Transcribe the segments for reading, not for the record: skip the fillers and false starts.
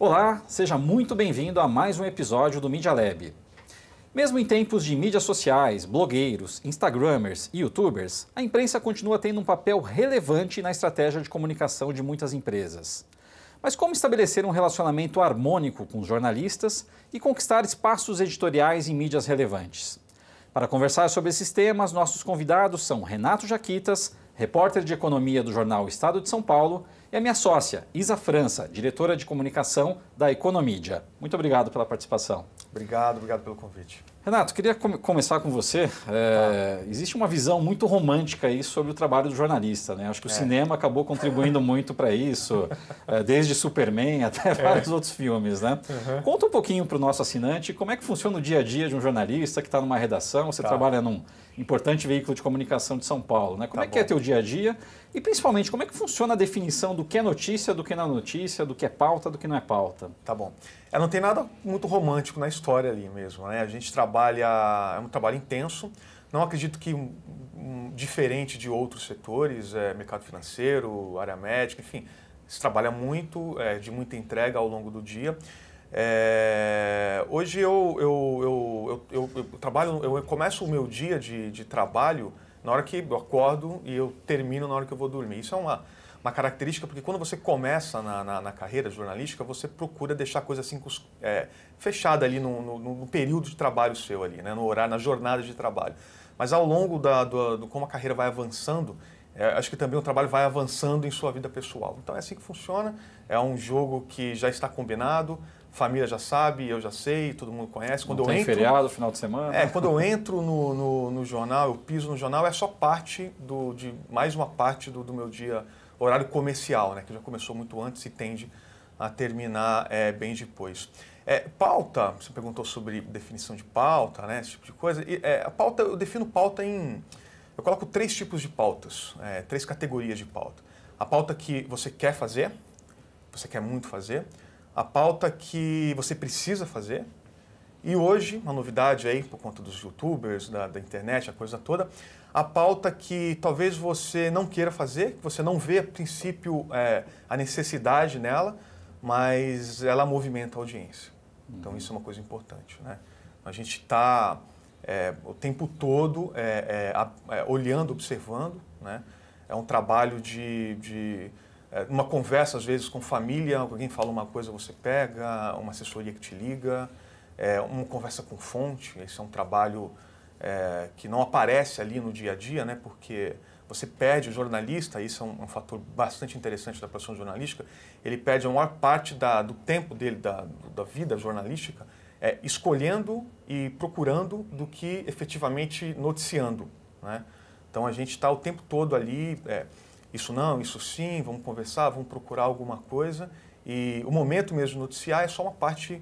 Olá, seja muito bem-vindo a mais um episódio do Media Lab. Mesmo em tempos de mídias sociais, blogueiros, instagramers e youtubers, a imprensa continua tendo um papel relevante na estratégia de comunicação de muitas empresas. Mas como estabelecer um relacionamento harmônico com os jornalistas e conquistar espaços editoriais em mídias relevantes? Para conversar sobre esses temas, nossos convidados são Renato Jaquitas, repórter de economia do jornal Estado de São Paulo, e a minha sócia, Isa França, diretora de comunicação da Economídia. Muito obrigado pela participação. Obrigado pelo convite. Renato, queria começar com você. Existe uma visão muito romântica aí sobre o trabalho do jornalista, né? Acho que o cinema acabou contribuindo muito para isso, desde Superman até vários outros filmes, né? Conta um pouquinho para o nosso assinante como é que funciona o dia a dia de um jornalista que está numa redação, você trabalha num importante veículo de comunicação de São Paulo, né? Como é que é teu dia a dia e, principalmente, como é que funciona a definição do que é notícia, do que não é notícia, do que é pauta, do que não é pauta? Tá bom. Não tem nada muito romântico na história ali mesmo, né? A gente trabalha, é um trabalho intenso, não acredito que diferente de outros setores, mercado financeiro, área médica, enfim, se trabalha muito, de muita entrega ao longo do dia. Hoje eu trabalho, eu começo o meu dia de trabalho na hora que eu acordo e eu termino na hora que eu vou dormir. Isso é uma característica, porque quando você começa na carreira jornalística, você procura deixar a coisa assim fechada ali no período de trabalho seu ali, né, no horário, na jornada de trabalho. Mas ao longo como a carreira vai avançando, acho que também o trabalho vai avançando em sua vida pessoal. Então é assim que funciona, é um jogo que já está combinado, família já sabe, eu já sei, todo mundo conhece. Quando tem feriado, final de semana? Quando eu entro no jornal, eu piso no jornal, é só parte mais uma parte do meu dia, horário comercial, né, que já começou muito antes e tende a terminar bem depois. Pauta, você perguntou sobre definição de pauta, né, esse tipo de coisa. A pauta, eu defino pauta eu coloco 3 tipos de pautas, 3 categorias de pauta. A pauta que você quer fazer, você quer muito fazer. A pauta que você precisa fazer. E hoje, uma novidade aí, por conta dos youtubers, da internet, a coisa toda, a pauta que talvez você não queira fazer, que você não vê a princípio a necessidade nela, mas ela movimenta a audiência. Então isso é uma coisa importante, né? A gente está o tempo todo olhando, observando, né? É um trabalho uma conversa, às vezes, com família, alguém fala uma coisa, você pega, uma assessoria que te liga, uma conversa com fonte. Esse é um trabalho que não aparece ali no dia a dia, né? Porque você perde o jornalista, isso é um fator bastante interessante da profissão jornalística, ele perde a maior parte do tempo dele, da vida jornalística, escolhendo e procurando do que efetivamente noticiando, né? Então a gente está o tempo todo ali, isso não, isso sim, vamos conversar, vamos procurar alguma coisa, e o momento mesmo de noticiar é só uma parte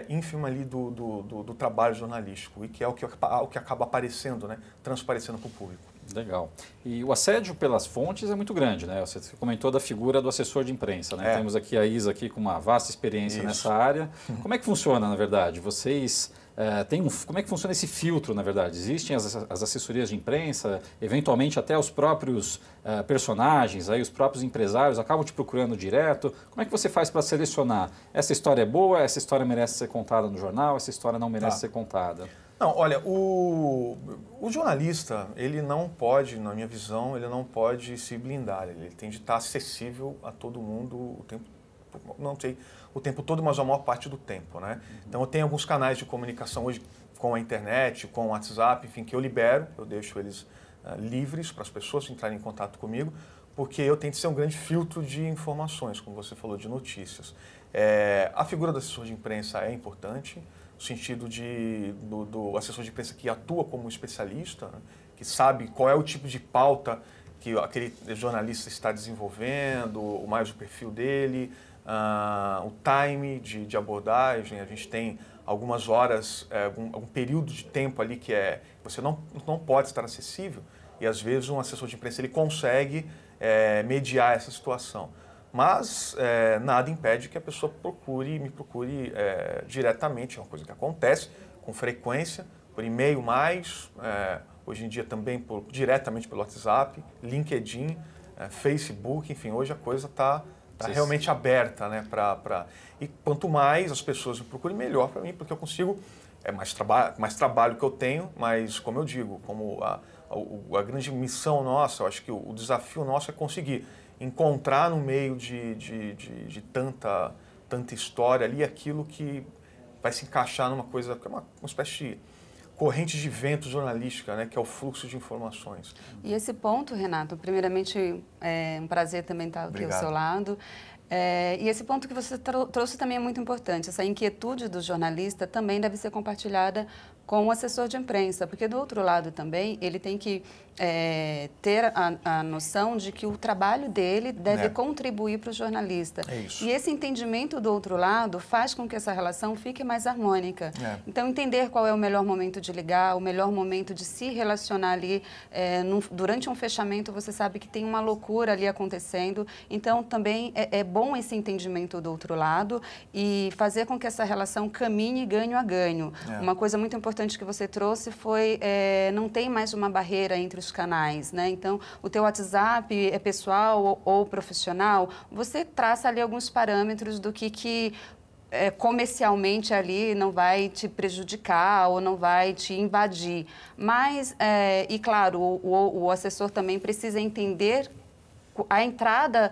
ínfima ali do trabalho jornalístico, e que é o que acaba aparecendo, né, transparecendo para o público. Legal. E o assédio pelas fontes é muito grande, né? Você comentou da figura do assessor de imprensa, né? Temos aqui a Isa aqui com uma vasta experiência nessa área. Como é que funciona, na verdade? Vocês como é que funciona esse filtro, na verdade? Existem as assessorias de imprensa, eventualmente até os próprios personagens, aí os próprios empresários acabam te procurando direto. Como é que você faz para selecionar? Essa história é boa, essa história merece ser contada no jornal, essa história não merece ser contada? Não, olha, o jornalista, ele não pode, na minha visão, ele não pode se blindar. Ele tem de estar acessível a todo mundo o tempo, não sei, o tempo todo, mas a maior parte do tempo, né? Então eu tenho alguns canais de comunicação hoje com a internet, com o WhatsApp, enfim, que eu libero, eu deixo eles livres para as pessoas entrarem em contato comigo, porque eu tento ser um grande filtro de informações, como você falou, de notícias. A figura do assessor de imprensa é importante, no sentido do assessor de imprensa que atua como especialista, né, que sabe qual é o tipo de pauta que aquele jornalista está desenvolvendo, mais o perfil dele, o time de abordagem. A gente tem algumas horas, algum período de tempo ali que você não pode estar acessível, e às vezes um assessor de imprensa ele consegue mediar essa situação. Mas nada impede que a pessoa me procure diretamente, é uma coisa que acontece com frequência, por e-mail mais, hoje em dia também diretamente pelo WhatsApp, LinkedIn, Facebook, enfim, hoje a coisa está realmente aberta, né? E quanto mais as pessoas me procurem, melhor para mim, porque eu consigo, mais trabalho que eu tenho, mas como eu digo, como a grande missão nossa, eu acho que o desafio nosso é conseguir encontrar no meio de tanta história ali aquilo que vai se encaixar numa coisa, que é uma espécie de corrente de vento jornalística, né, que é o fluxo de informações. E esse ponto, Renato, primeiramente é um prazer também estar aqui ao seu lado. E esse ponto que você trouxe também é muito importante. Essa inquietude do jornalista também deve ser compartilhada com o assessor de imprensa, porque do outro lado também ele tem que ter a noção de que o trabalho dele deve contribuir para o jornalista. É isso. E esse entendimento do outro lado faz com que essa relação fique mais harmônica. Então, entender qual é o melhor momento de ligar, o melhor momento de se relacionar ali. Durante um fechamento, você sabe que tem uma loucura ali acontecendo. Então, também é bom esse entendimento do outro lado e fazer com que essa relação caminhe ganho a ganho. Uma coisa muito importante que você trouxe foi não tem mais uma barreira entre os canais, né? Então, o teu WhatsApp é pessoal ou profissional, você traça ali alguns parâmetros do que comercialmente ali não vai te prejudicar ou não vai te invadir. Mas, e claro, o assessor também precisa entender a entrada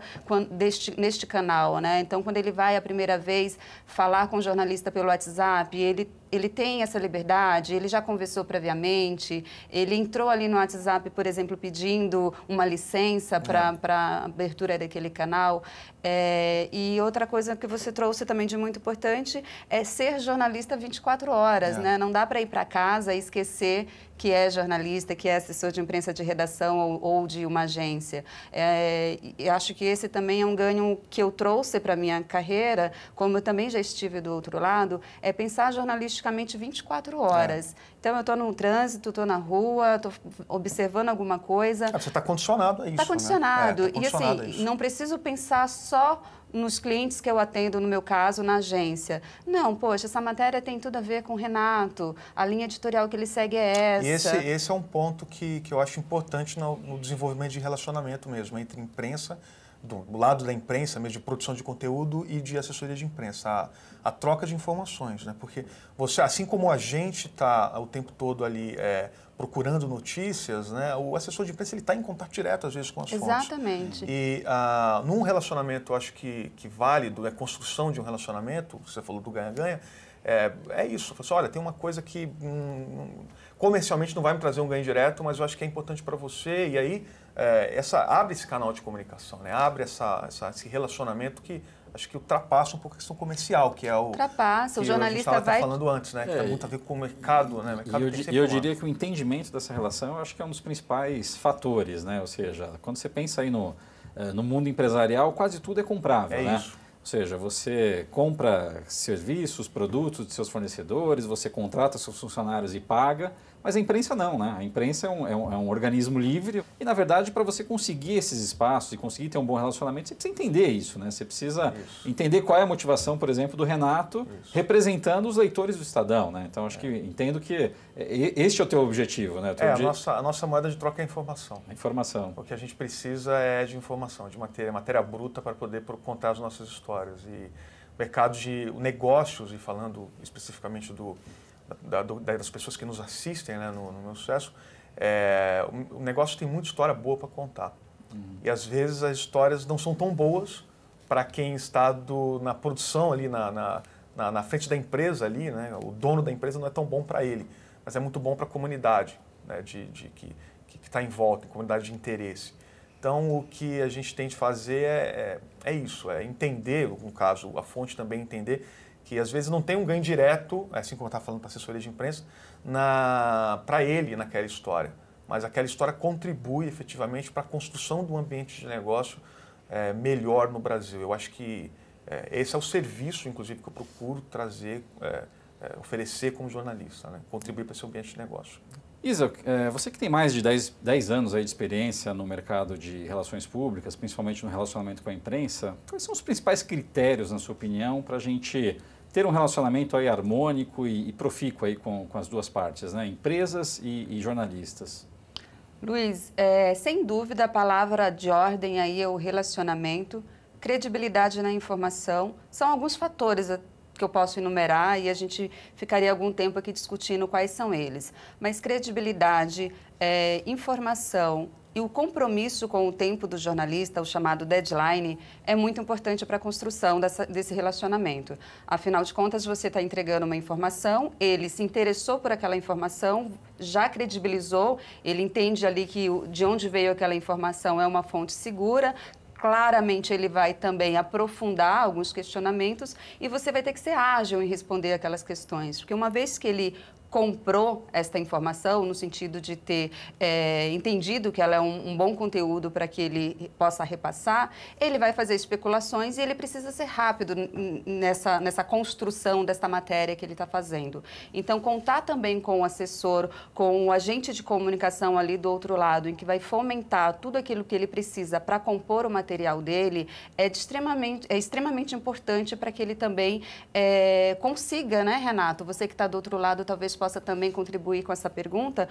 neste canal, né? Então, quando ele vai a primeira vez falar com o jornalista pelo WhatsApp, ele tem essa liberdade, ele já conversou previamente, ele entrou ali no WhatsApp, por exemplo, pedindo uma licença para a abertura daquele canal. E outra coisa que você trouxe também de muito importante é ser jornalista 24 horas, né? Não dá para ir para casa e esquecer que é jornalista, que é assessor de imprensa de redação ou de uma agência. Eu acho que esse também é um ganho que eu trouxe para a minha carreira, como eu também já estive do outro lado, é pensar jornalisticamente 24 horas. Então, eu estou no trânsito, estou na rua, estou observando alguma coisa. Você está condicionado a isso, Está condicionado. Né? Tá condicionado. E assim, não preciso pensar só nos clientes que eu atendo, no meu caso, na agência. Não, poxa, essa matéria tem tudo a ver com o Renato, a linha editorial que ele segue é essa. E esse é um ponto que eu acho importante no desenvolvimento de relacionamento mesmo, entre imprensa, do lado da imprensa, mesmo de produção de conteúdo e de assessoria de imprensa, a troca de informações, né? Porque você, assim como a gente está o tempo todo ali procurando notícias, né? O assessor de imprensa ele está em contato direto às vezes com as fontes. Exatamente. E num relacionamento, eu acho que válido, a construção de um relacionamento, você falou do ganha-ganha, é isso. Você fala, olha, tem uma coisa que comercialmente não vai me trazer um ganho direto, mas eu acho que é importante para você. E aí abre esse canal de comunicação, né? Abre esse relacionamento que acho que ultrapassa um pouco a questão comercial, que é o... Ultrapassa, o jornalista vai... A gente estava falando antes, né? Que tem muito a ver com o mercado, né? E eu diria que o entendimento dessa relação, eu acho que é um dos principais fatores, né? Ou seja, quando você pensa aí no mundo empresarial, quase tudo é comprável, né? Isso. Ou seja, você compra serviços, produtos de seus fornecedores, você contrata seus funcionários e paga, mas a imprensa não, né? A imprensa é um organismo livre e, na verdade, para você conseguir esses espaços e conseguir ter um bom relacionamento, você precisa entender isso, né? Você precisa entender qual é a motivação, por exemplo, do Renato representando os leitores do Estadão, né? Então, acho que entendo que este é o teu objetivo, né? A nossa moeda de troca é a informação. A informação. O que a gente precisa é de informação, de matéria bruta para poder contar as nossas histórias. E mercado de negócios, e falando especificamente das pessoas que nos assistem, né, no meu sucesso, o negócio tem muita história boa para contar. E às vezes as histórias não são tão boas para quem está na produção ali, na frente da empresa ali, né? O dono da empresa não é tão bom para ele, mas é muito bom para a comunidade, né, que está em volta, comunidade de interesse. Então, o que a gente tem de fazer é isso, é entender, no caso, a fonte também entender que às vezes não tem um ganho direto, assim como eu estava falando para a assessoria de imprensa, para ele naquela história. Mas aquela história contribui efetivamente para a construção de um ambiente de negócio melhor no Brasil. Eu acho que esse é o serviço, inclusive, que eu procuro trazer, oferecer como jornalista, né? Contribuir para esse ambiente de negócio. Isa, você que tem mais de 10 anos aí de experiência no mercado de relações públicas, principalmente no relacionamento com a imprensa, quais são os principais critérios, na sua opinião, para a gente ter um relacionamento aí harmônico e profícuo aí com as duas partes, né? Empresas e jornalistas? Luiz, sem dúvida a palavra de ordem aí é o relacionamento, credibilidade na informação, são alguns fatores que eu posso enumerar e a gente ficaria algum tempo aqui discutindo quais são eles. Mas credibilidade, informação e o compromisso com o tempo do jornalista, o chamado deadline, é muito importante para a construção desse relacionamento. Afinal de contas, você está entregando uma informação, ele se interessou por aquela informação, já credibilizou, ele entende ali que de onde veio aquela informação é uma fonte segura. Claramente, ele vai também aprofundar alguns questionamentos e você vai ter que ser ágil em responder aquelas questões. Porque uma vez que ele comprou esta informação, no sentido de ter entendido que ela é um bom conteúdo para que ele possa repassar, ele vai fazer especulações e ele precisa ser rápido nessa construção desta matéria que ele está fazendo. Então, contar também com o assessor, com o agente de comunicação ali do outro lado, em que vai fomentar tudo aquilo que ele precisa para compor o material dele, é extremamente importante para que ele também consiga, né, Renato? Você que está do outro lado, talvez possa também contribuir com essa pergunta,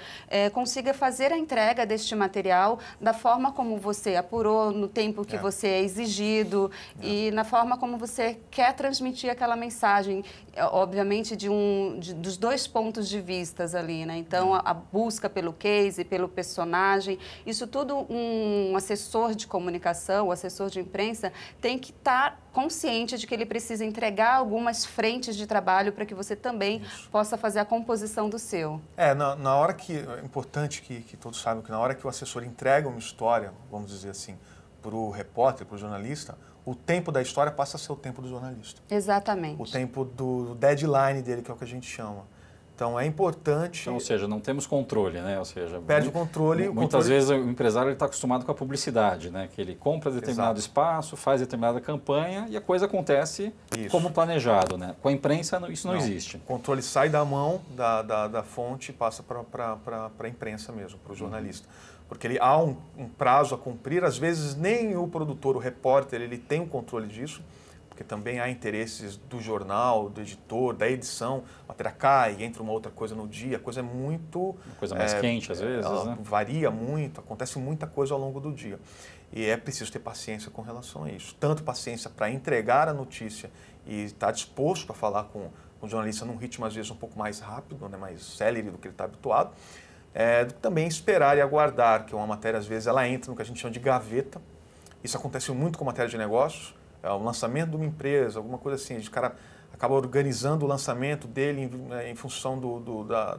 consiga fazer a entrega deste material da forma como você apurou, no tempo que você é exigido e na forma como você quer transmitir aquela mensagem, obviamente dos dois pontos de vista ali, né? Então, a busca pelo case, pelo personagem, isso tudo um assessor de comunicação, o assessor de imprensa, tem que estar consciente de que ele precisa entregar algumas frentes de trabalho para que você também possa fazer a composição do seu. Na hora que, é importante que todos saibam que na hora que o assessor entrega uma história, vamos dizer assim, para o repórter, para o jornalista, o tempo da história passa a ser o tempo do jornalista. Exatamente. O tempo do deadline dele, que é o que a gente chama. Então, é importante... Então, ou seja, não temos controle, né? Ou seja, perde o controle. Muitas vezes o empresário está acostumado com a publicidade, né? Que ele compra determinado espaço, faz determinada campanha e a coisa acontece como planejado, né? Com a imprensa isso não existe. O controle sai da mão da fonte e passa para a imprensa mesmo, para o jornalista. Porque há um prazo a cumprir, às vezes nem o produtor, o repórter, ele tem o controle disso, porque também há interesses do jornal, do editor, da edição, a matéria cai, entra uma outra coisa no dia, a coisa é muito... Uma coisa mais quente às vezes, né? Varia muito, acontece muita coisa ao longo do dia. E é preciso ter paciência com relação a isso. Tanto paciência para entregar a notícia e estar disposto para falar com o jornalista num ritmo às vezes um pouco mais rápido, né, mais célere do que ele está habituado, também esperar e aguardar, que uma matéria às vezes ela entra no que a gente chama de gaveta. Isso acontece muito com matéria de negócios. O lançamento de uma empresa, alguma coisa assim, o cara acaba organizando o lançamento dele em função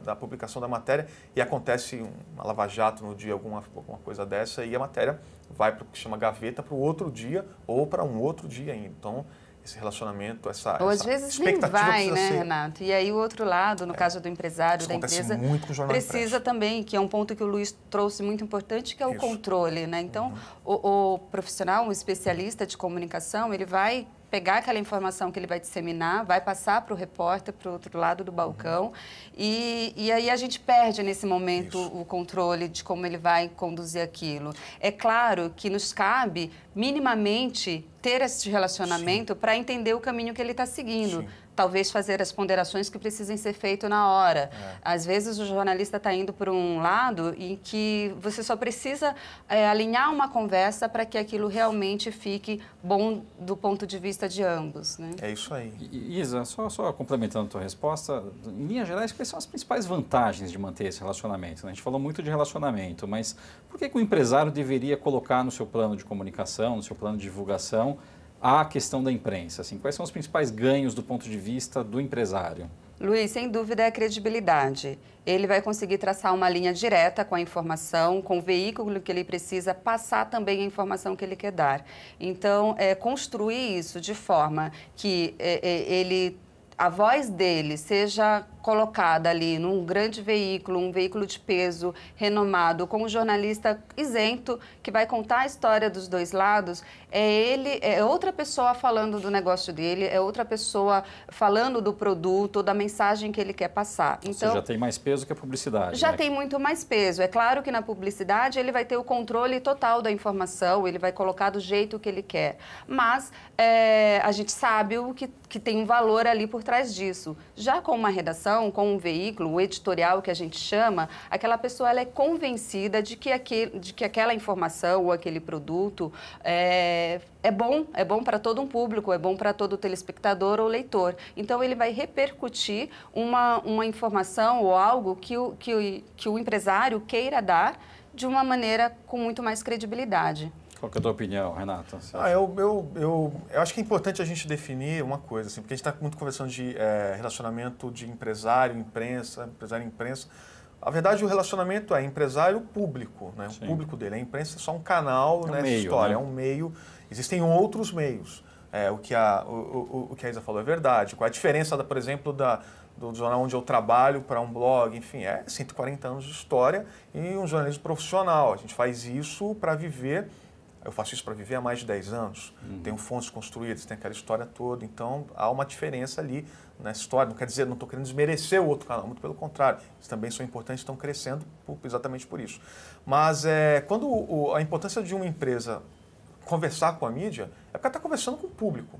da publicação da matéria e acontece uma lava-jato no dia, alguma coisa dessa, e a matéria vai para o que chama gaveta para o outro dia ou para um outro dia ainda. Então, esse relacionamento, ou às vezes nem vai, né, Renato? E aí o outro lado, no caso do empresário, da empresa, precisa também, que é um ponto que o Luiz trouxe muito importante, que é o controle, né? Então, o profissional, um especialista de comunicação, ele vai pegar aquela informação que ele vai disseminar, vai passar para o repórter, para o outro lado do balcão, e aí a gente perde nesse momento o controle de como ele vai conduzir aquilo. É claro que nos cabe minimamente ter esse relacionamento para entender o caminho que ele está seguindo. Talvez fazer as ponderações que precisem ser feitas na hora. Às vezes o jornalista está indo por um lado em que você só precisa alinhar uma conversa para que aquilo realmente fique bom do ponto de vista de ambos, né? É isso aí. Isa, só complementando a tua resposta, em linhas gerais, quais são as principais vantagens de manter esse relacionamento? A gente falou muito de relacionamento, mas por que o empresário deveria colocar no seu plano de comunicação, no seu plano de divulgação, a questão da imprensa? Assim, quais são os principais ganhos do ponto de vista do empresário? Luiz, sem dúvida é a credibilidade. Ele vai conseguir traçar uma linha direta com a informação, com o veículo que ele precisa passar também a informação que ele quer dar. Então, construir isso de forma que a voz dele seja colocada ali num grande veículo, um veículo de peso renomado, com um jornalista isento, que vai contar a história dos dois lados, é outra pessoa falando do negócio dele, é outra pessoa falando do produto, da mensagem que ele quer passar. Então, ou seja, tem mais peso que a publicidade. Já tem muito mais peso. É claro que na publicidade ele vai ter o controle total da informação, ele vai colocar do jeito que ele quer. Mas a gente sabe o que tem um valor ali por trás disso. Já com uma redação, informação com um veículo, o editorial que a gente chama, aquela pessoa ela é convencida de que aquela informação ou aquele produto é bom para todo um público, é bom para todo telespectador ou leitor. Então, ele vai repercutir uma informação ou algo que o empresário queira dar de uma maneira com muito mais credibilidade. Qual que é a tua opinião, Renato? Eu acho que é importante a gente definir uma coisa, assim, porque a gente está muito conversando de relacionamento de empresário, imprensa. A verdade, o relacionamento é empresário-público, né? O público dele. A imprensa é só um canal nessa história, é um meio. Existem outros meios. O que a Isa falou é verdade. Qual é a diferença, por exemplo, do jornal onde eu trabalho para um blog? Enfim, 140 anos de história e um jornalismo profissional. A gente faz isso para viver. Eu faço isso para viver há mais de 10 anos. Tenho fontes construídas, tem aquela história toda. Então, há uma diferença ali nessa história. Não quer dizer, não estou querendo desmerecer o outro canal, muito pelo contrário. Eles também são importantes, estão crescendo exatamente por isso. Mas quando a importância de uma empresa conversar com a mídia, é porque ela está conversando com o público.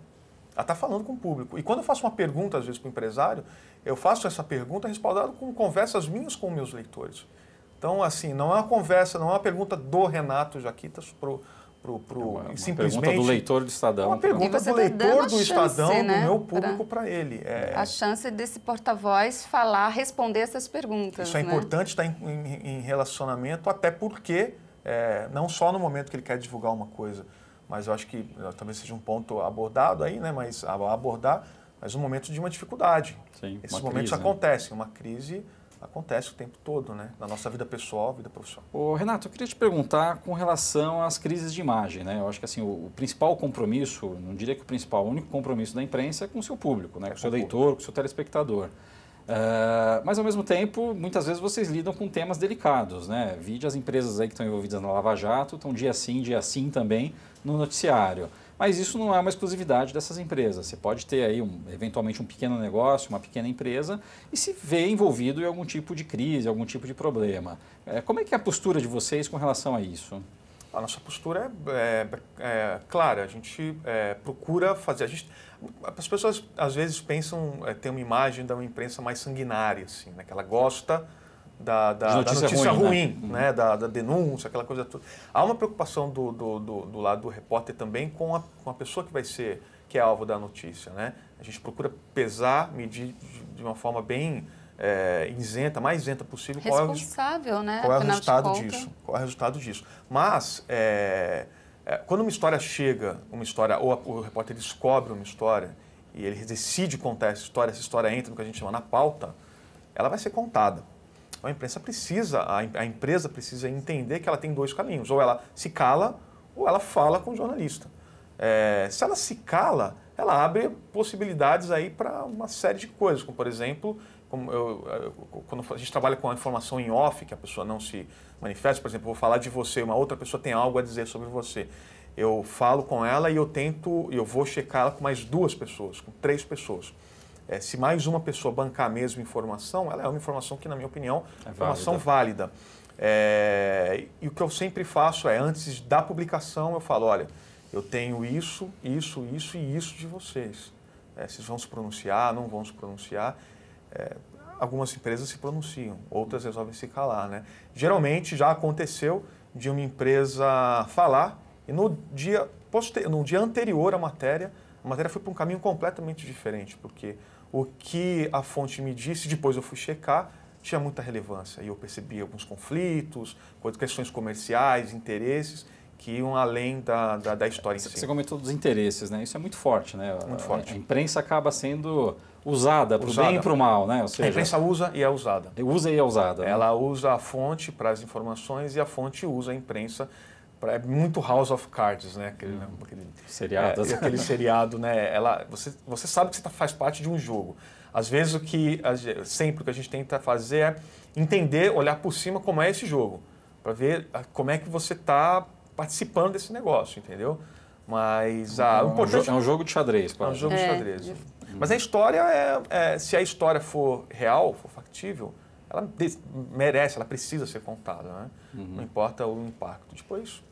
Ela está falando com o público. E quando eu faço uma pergunta, às vezes, para o empresário, eu faço essa pergunta respaldada com conversas minhas com meus leitores. Então, assim, não é uma conversa, não é uma pergunta do Renato Jaquitas simplesmente pergunta do leitor do Estadão. É uma pergunta do leitor do Estadão, né, do meu público para ele. A chance desse porta-voz responder essas perguntas. Isso é importante estar em relacionamento, até porque, não só no momento que ele quer divulgar uma coisa, mas eu acho que talvez seja um ponto abordado aí, né, mas um momento de uma dificuldade. Sim, esses momentos acontecem, uma crise acontece o tempo todo, né? Na nossa vida pessoal, vida profissional. Ô, Renato, eu queria te perguntar com relação às crises de imagem, né? Eu acho que assim, o principal compromisso, não diria que o único compromisso da imprensa é com o seu público, né? Com o seu leitor, com o seu telespectador. Mas, ao mesmo tempo, muitas vezes vocês lidam com temas delicados, né? Vide as empresas aí que estão envolvidas na Lava Jato, estão dia sim também no noticiário. Mas isso não é uma exclusividade dessas empresas. Você pode ter aí, eventualmente, um pequeno negócio, uma pequena empresa, e se vê envolvido em algum tipo de crise, algum tipo de problema. Como é que é a postura de vocês com relação a isso? A nossa postura é clara. A gente procura fazer... As pessoas, às vezes, pensam, tem uma imagem da uma imprensa mais sanguinária, assim, né? Que ela gosta da notícia ruim, né? Da denúncia, aquela coisa toda. Há uma preocupação do lado do repórter também com a pessoa que é alvo da notícia, né? A gente procura medir de uma forma bem isenta, mais isenta possível. Responsável, né? Qual é o resultado disso? Qual é o resultado disso? Mas, quando uma história chega, ou o repórter descobre uma história e ele decide contar essa história entra no que a gente chama na pauta, ela vai ser contada. A empresa precisa entender que ela tem dois caminhos. Ou ela se cala, ou ela fala com o jornalista. Se ela se cala, ela abre possibilidades aí para uma série de coisas, como, por exemplo, quando a gente trabalha com a informação em off, que a pessoa não se manifesta, por exemplo, eu vou falar de você, uma outra pessoa tem algo a dizer sobre você. Eu falo com ela e eu vou checar ela com mais 2 pessoas, com 3 pessoas. Se mais uma pessoa bancar a mesma informação, ela é uma informação que, na minha opinião, é uma informação válida. E o que eu sempre faço antes da publicação, eu falo, olha, eu tenho isso e isso de vocês. Vocês vão se pronunciar, não vão se pronunciar. Algumas empresas se pronunciam, outras resolvem se calar, né? Geralmente já aconteceu de uma empresa falar e no dia anterior à matéria, a matéria foi para um caminho completamente diferente, porque o que a fonte me disse, depois eu fui checar, tinha muita relevância. E eu percebi alguns conflitos, questões comerciais, interesses, que iam além da história em si. Você comentou dos interesses, né? Isso é muito forte, né? Muito forte. A imprensa acaba sendo usada para o bem e para o mal, né? Ou seja, a imprensa usa e é usada. Usa e é usada. Ela usa a fonte para as informações e a fonte usa a imprensa. É muito House of Cards, né? Aquele seriado. Aquele seriado, né? Você sabe que você faz parte de um jogo. Às vezes, sempre o que a gente tenta fazer é entender, olhar por cima como é esse jogo, para ver como é que você está participando desse negócio, entendeu? Mas o importante... É um jogo de xadrez, quase. É um jogo de xadrez. Mas a história, se a história for real, for factível, ela merece, ela precisa ser contada, né? Não importa o impacto. Depois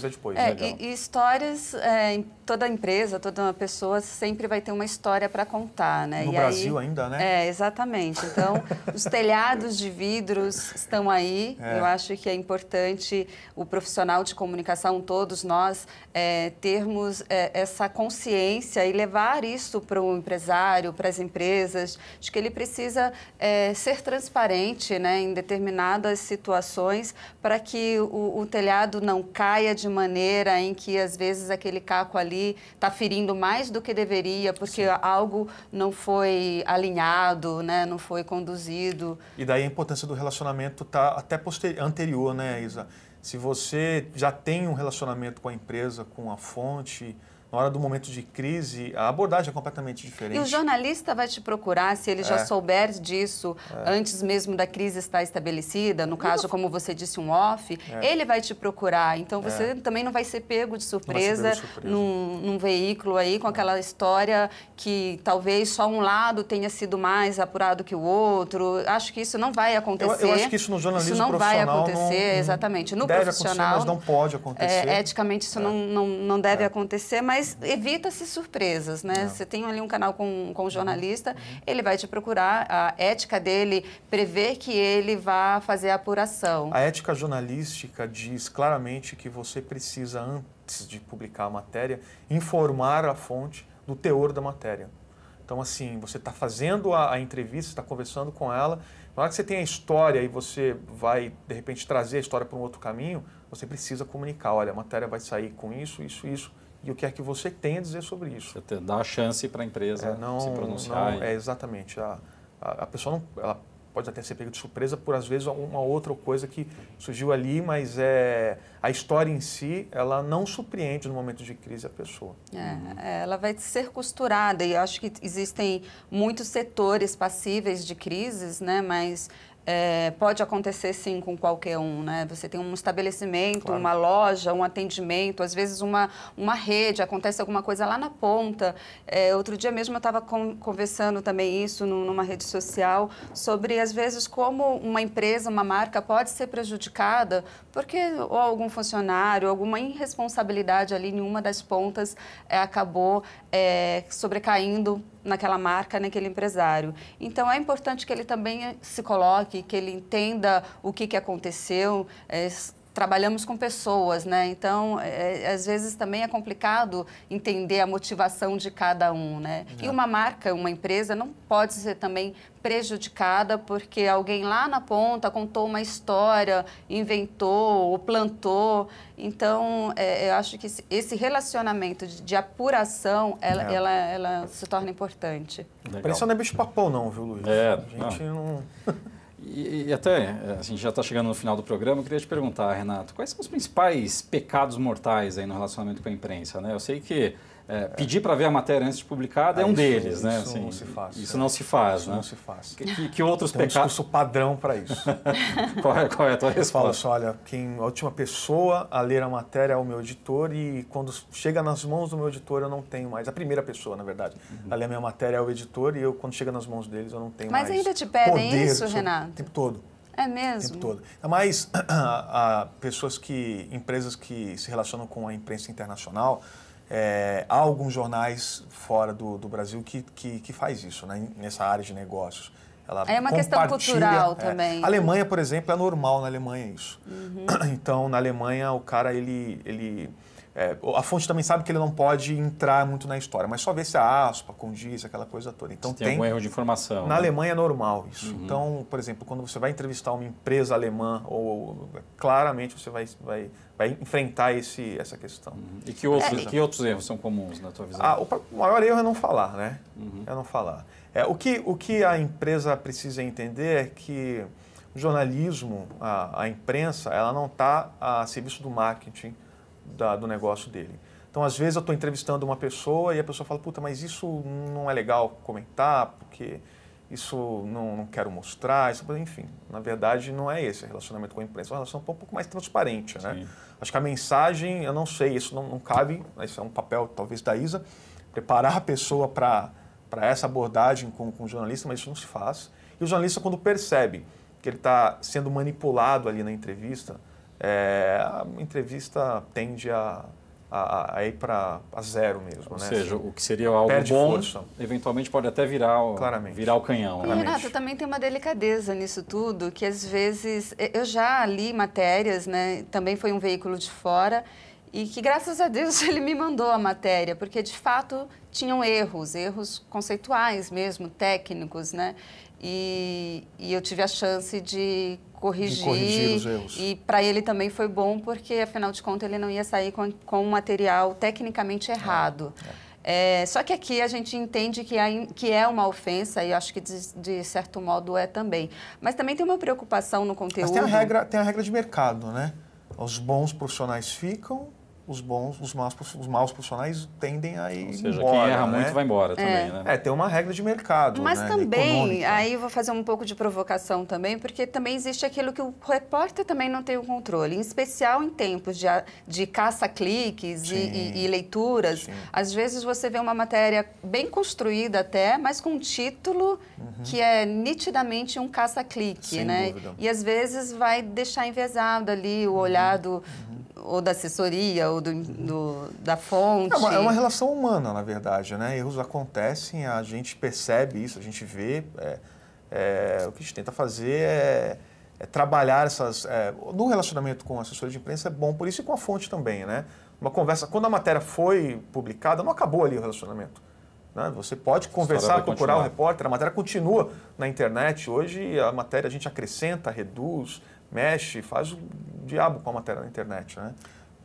depois é depois. E histórias, toda empresa, toda pessoa sempre vai ter uma história para contar, né? No Brasil ainda, né? Exatamente. Então, os telhados de vidros estão aí. Eu acho que é importante o profissional de comunicação, todos nós, termos essa consciência e levar isso para o empresário, para as empresas, de que ele precisa ser transparente, né, em determinadas situações, para que o telhado não caia de maneira em que, às vezes, aquele caco ali está ferindo mais do que deveria, porque algo não foi alinhado, né, não foi conduzido. E daí a importância do relacionamento está até anterior, né, Isa? Se você já tem um relacionamento com a empresa, com a fonte, na hora do momento de crise, a abordagem é completamente diferente. E o jornalista vai te procurar, se ele já souber disso, antes mesmo da crise estar estabelecida, no caso, como você disse, um off, ele vai te procurar. Então, você também não vai ser pego de surpresa, num veículo aí com aquela história que talvez só um lado tenha sido mais apurado que o outro. Acho que isso não vai acontecer. Eu acho que isso no jornalismo profissional isso não vai acontecer, exatamente. No deve profissional, acontecer, mas não pode acontecer. Eticamente, isso não deve acontecer, mas evita-se surpresas, né? Você tem ali um canal com um jornalista, ele vai te procurar, a ética dele prevê que ele vá fazer a apuração. A ética jornalística diz claramente que você precisa, antes de publicar a matéria, informar a fonte do teor da matéria. Então, assim, você está fazendo a entrevista, está conversando com ela, na hora que você tem a história e você vai, de repente, trazer a história para um outro caminho, você precisa comunicar, olha, a matéria vai sair com isso, isso, isso, e o que é que você tem a dizer sobre isso. Você dá a chance para a empresa se pronunciar. Exatamente. A pessoa não, ela pode até ser pega de surpresa por, às vezes, uma outra coisa que surgiu ali, mas a história em si, ela não surpreende no momento de crise a pessoa. Ela vai ser costurada, e eu acho que existem muitos setores passíveis de crises, né? Mas pode acontecer sim com qualquer um, né? Você tem um estabelecimento, claro, uma loja, um atendimento, às vezes uma rede, acontece alguma coisa lá na ponta. Outro dia mesmo eu estava conversando também isso numa rede social, sobre às vezes como uma empresa, uma marca pode ser prejudicada porque ou algum funcionário, alguma irresponsabilidade ali em uma das pontas acabou sobrecaindo naquela marca, naquele empresário. Então, é importante que ele também se coloque, que ele entenda o que aconteceu. Trabalhamos com pessoas, né? Então, às vezes também é complicado entender a motivação de cada um, né? E uma marca, uma empresa, não pode ser também prejudicada porque alguém lá na ponta contou uma história, inventou ou plantou. Então, eu acho que esse relacionamento de apuração, ela se torna importante. Isso não é bicho-papão não, viu, Luiz? A gente não... E até, a gente já está chegando no final do programa, eu queria te perguntar, Renato, quais são os principais pecados mortais aí no relacionamento com a imprensa, né? Eu sei que pedir para ver a matéria antes de publicada é um deles, né? Isso assim, não se faz. Isso não se faz, né? Não se faz. Que outros pecados... Tem um discurso padrão para isso. Qual é a tua resposta? Fala assim, olha, a última pessoa a ler a matéria é o meu editor e quando chega nas mãos do meu editor eu não tenho mais. A primeira pessoa, na verdade, a ler a minha matéria é o editor e quando chega nas mãos deles eu não tenho mais. Mas ainda te pedem isso, Renato? O tempo todo. É mesmo? O tempo todo. Mas empresas que se relacionam com a imprensa internacional, há alguns jornais fora do Brasil que faz isso, né, nessa área de negócios. Ela é uma questão cultural também. A Alemanha, por exemplo, é normal na Alemanha isso. Então, na Alemanha, o cara, a fonte também sabe que ele não pode entrar muito na história, mas só vê se a aspa condiz, aquela coisa toda. Então, tem algum erro de informação. Na Alemanha é normal isso. Então, por exemplo, quando você vai entrevistar uma empresa alemã, claramente você vai enfrentar essa questão. E que outros erros são comuns na tua visão? O maior erro é não falar, né? É não falar. O que a empresa precisa entender é que o jornalismo, a imprensa, ela não está a serviço do marketing do negócio dele. Então, às vezes, eu estou entrevistando uma pessoa e a pessoa fala, puta, mas isso não é legal comentar, porque isso não quero mostrar, enfim. Na verdade, não é esse o relacionamento com a imprensa, é uma relação um pouco mais transparente, né? Acho que a mensagem, eu não sei, isso não cabe, isso é um papel, talvez, da Isa, preparar a pessoa para essa abordagem com o jornalista, mas isso não se faz. E o jornalista, quando percebe que ele está sendo manipulado ali na entrevista, a entrevista tende a ir para zero mesmo. Ou né? seja, o que seria algo perde bom, força. Eventualmente pode até virar o canhão. E, Renato, também tem uma delicadeza nisso tudo, que às vezes, eu já li matérias, né? Também foi um veículo de fora, e que graças a Deus ele me mandou a matéria, porque de fato tinham erros conceituais mesmo, técnicos, né? E eu tive a chance de corrigir os erros. E para ele também foi bom, porque afinal de contas ele não ia sair com um material tecnicamente errado. Só que aqui a gente entende que é uma ofensa, e acho que de certo modo é também. Mas também tem uma preocupação no conteúdo. Mas tem a regra de mercado, né? Os bons profissionais ficam, os maus profissionais tendem a ir embora. Ou seja, quem erra muito vai embora também, né? Tem uma regra de mercado, mas né? Também, econômica. aí eu vou fazer um pouco de provocação também, porque também existe aquilo que o repórter também não tem o controle, em especial em tempos de caça-cliques e leituras. Sim. Às vezes você vê uma matéria bem construída até, mas com um título que é nitidamente um caça-clique, Sem né? dúvida. E às vezes vai deixar enviesado ali o olhar ou da assessoria, ou da fonte. É uma relação humana, na verdade, né? Erros acontecem, a gente percebe isso, a gente vê. O que a gente tenta fazer é trabalhar essas... no relacionamento com a assessoria de imprensa é bom, por isso e com a fonte também, né? Uma conversa, quando a matéria foi publicada, não acabou ali o relacionamento. Né? Você pode conversar, procurar o repórter, a matéria continua na internet. Hoje a matéria a gente acrescenta, reduz, mexe, faz o diabo com a matéria na internet, né?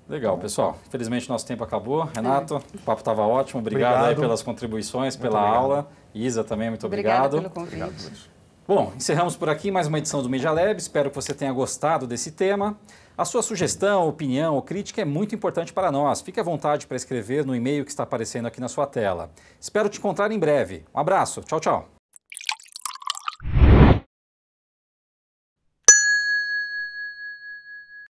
Legal, pessoal. Infelizmente nosso tempo acabou. Renato, o papo estava ótimo. Obrigado aí pelas contribuições, pela aula. Isa também, muito obrigado. Obrigada pelo convite. Obrigado. Bom, encerramos por aqui mais uma edição do Media Lab. Espero que você tenha gostado desse tema. A sua sugestão, opinião ou crítica é muito importante para nós. Fique à vontade para escrever no e-mail que está aparecendo aqui na sua tela. Espero te encontrar em breve. Um abraço. Tchau, tchau.